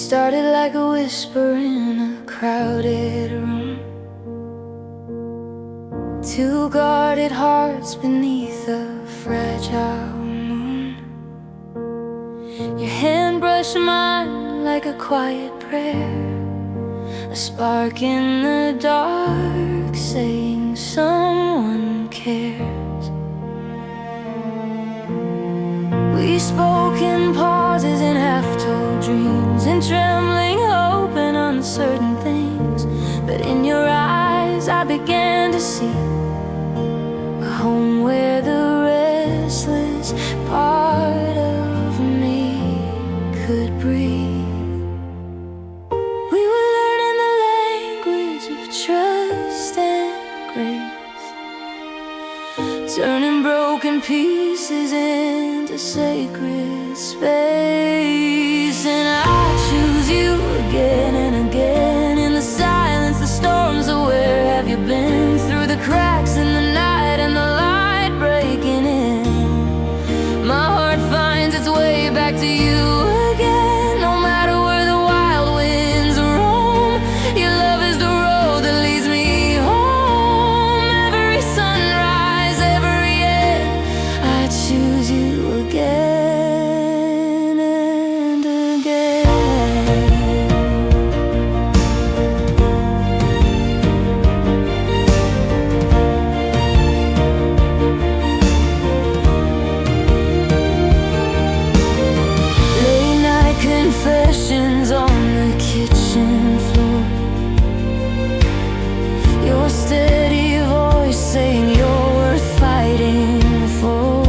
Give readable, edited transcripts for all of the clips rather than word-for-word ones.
started like a whisper in a crowded room. Two guarded hearts beneath a fragile moon. Your hand brushed mine like a quiet prayer, a spark in the dark saying someone cares. We spoke in pauses and half-told dreams, in trembling hope and uncertain things. But in your eyes I began to see a home where the restless part of me could breathe. We were learning the language of trust and grace, turning broken pieces into sacred space. And I choose you again and again, in the silence, the storms of where have you been, through the cracks in the night and the light breaking in. My heart finds its way back to you again, no matter where the wild winds roam. Your love is the road that leads me home. Every sunrise, every end, I choose you again and again. Late night confessions on the kitchen floor, your steady voice saying you're worth fighting for.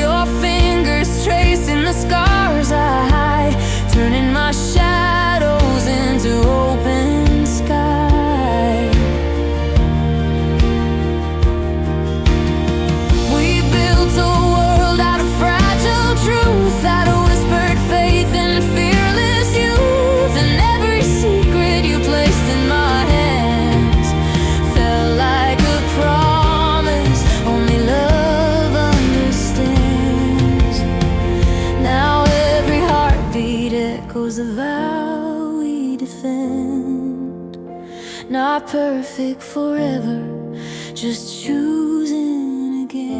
Your fingers tracing the scars I hide, turning my shadows into open sky. We built a world out of fragile truth, out of whispered faith and fearless youth. And every secret you placed in my hands felt like a promise only love understands. Now every heartbeat echoes the vow we defend. Not perfect forever, just choosing again.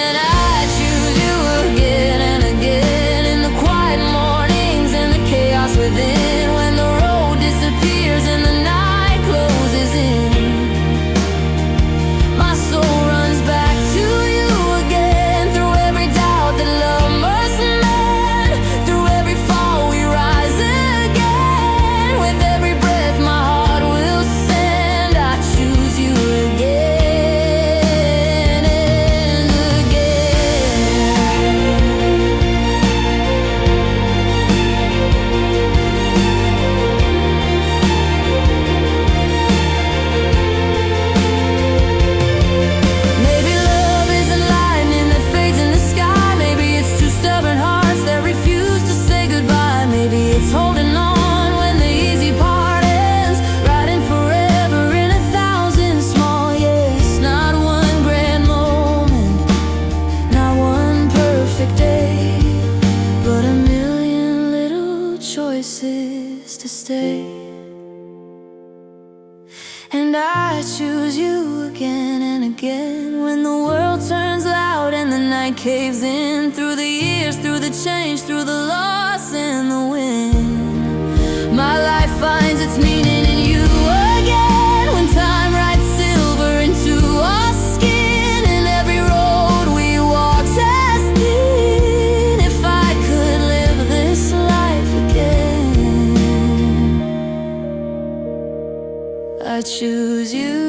And I choose you again and again, in the quiet mornings and the chaos within. When the road disappears and the night closes in, my soul runs back to you again. Through every doubt that love must mend, through every fall we rise again. With every breath my heart will send, I choose you again and again. Maybe love isn't lightning that fades in the sky. Maybe it's two stubborn hearts that refuse to say goodbye. Maybe it's holding on when the easy part ends, riding forever in 1,000 small yes. Not one grand moment, not one perfect day, but a million little choices to stay. And I choose you again and again, when the world turns loud and the night caves in. Through the years, through the change, through the loss and the win, my life finds its meaning in you again. When time writes silver into our skin, and every road we walk as thin. If I could live this life again, I choose you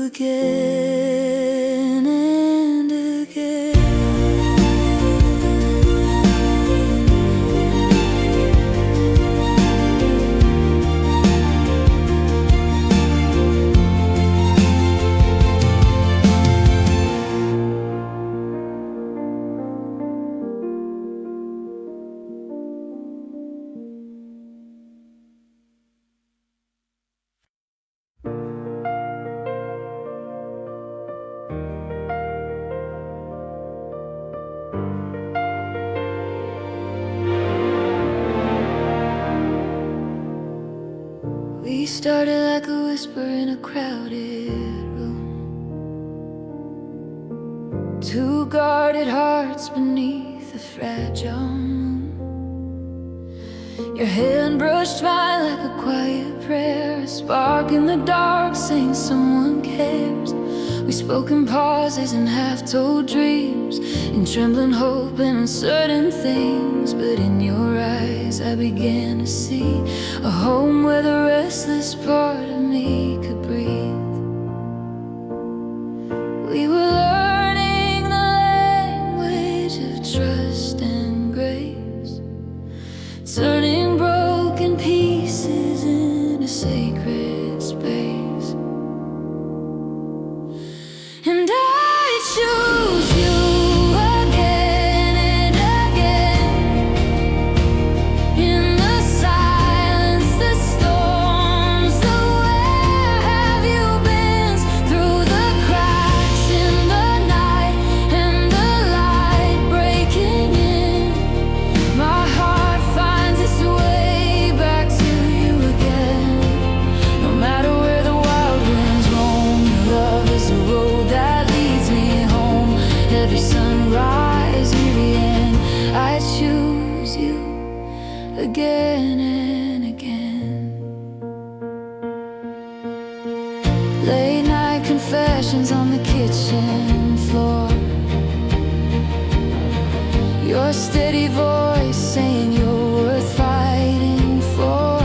again and again. started like a whisper in a crowded room. Two guarded hearts beneath a fragile moon. Your hand brushed mine like a quiet prayer, a spark in the dark saying someone cares. We spoke in pauses and half-told dreams, in trembling hope and uncertain things. But in your eyes I began to see a home where the restless part of me could breathe. We were learning the language of trust and grace, turning broken pieces into sacred space. And I choose you again and again. In the silence, the storms, the where have you been? Through the cracks in the night and the light breaking in, my heart finds its way back to you again. No matter where the wild winds roam, your love is the road that leads me home. Every sunrise, every end, I choose you again and again. Late night confessions on the kitchen floor, your steady voice saying you're worth fighting for.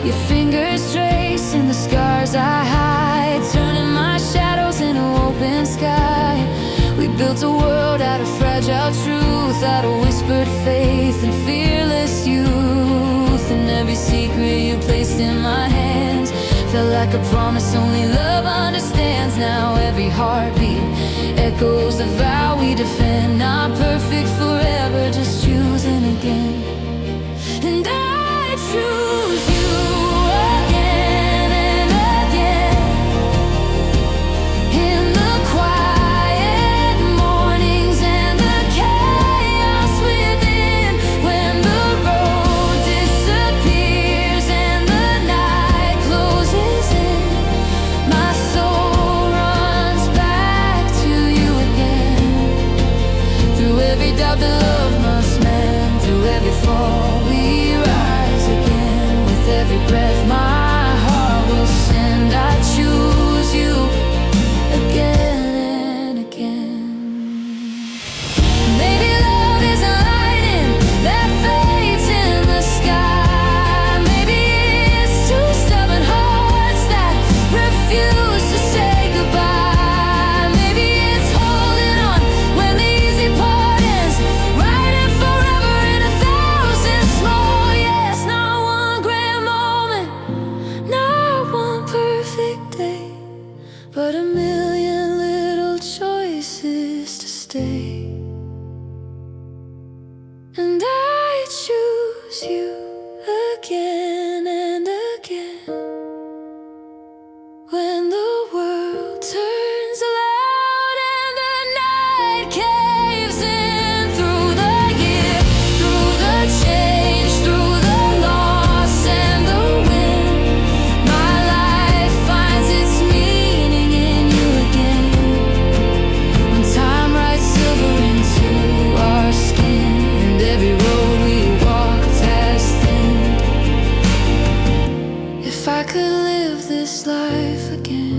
Your fingers tracing the scars I hide, turning my shadows into open sky. We built a world out of fragile truth, out of whispered faith and fearless youth. And every secret you placed in my hands felt like a promise only love understands. Now every heartbeat echoes the vow we defend. Not perfect forever, just choosing again. And I choose you again and again. In the quiet mornings and the chaos within, when the road disappears and the night closes in, my soul runs back to you again. Through every doubt that love must mend, through every fall we rise again. With every breath my heart will send, I choose you again and again. Maybe love is a lightning that fades in the sky. Maybe it's two stubborn hearts that refuse to say goodbye. Maybe it's holding on when the easy part ends, riding forever in 1,000 small yes. Not one grand moment, not one perfect day, but a million little choices to stay. And I choose you again and again. When the world turns loud and the night caves in, through the year, through the change, through the loss and the win, my life finds its meaning in you again. When time writes silver into our skin, and every road we walked has thinned. If I could live this life again,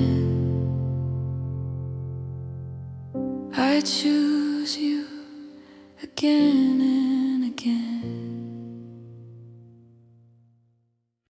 I choose you again and again.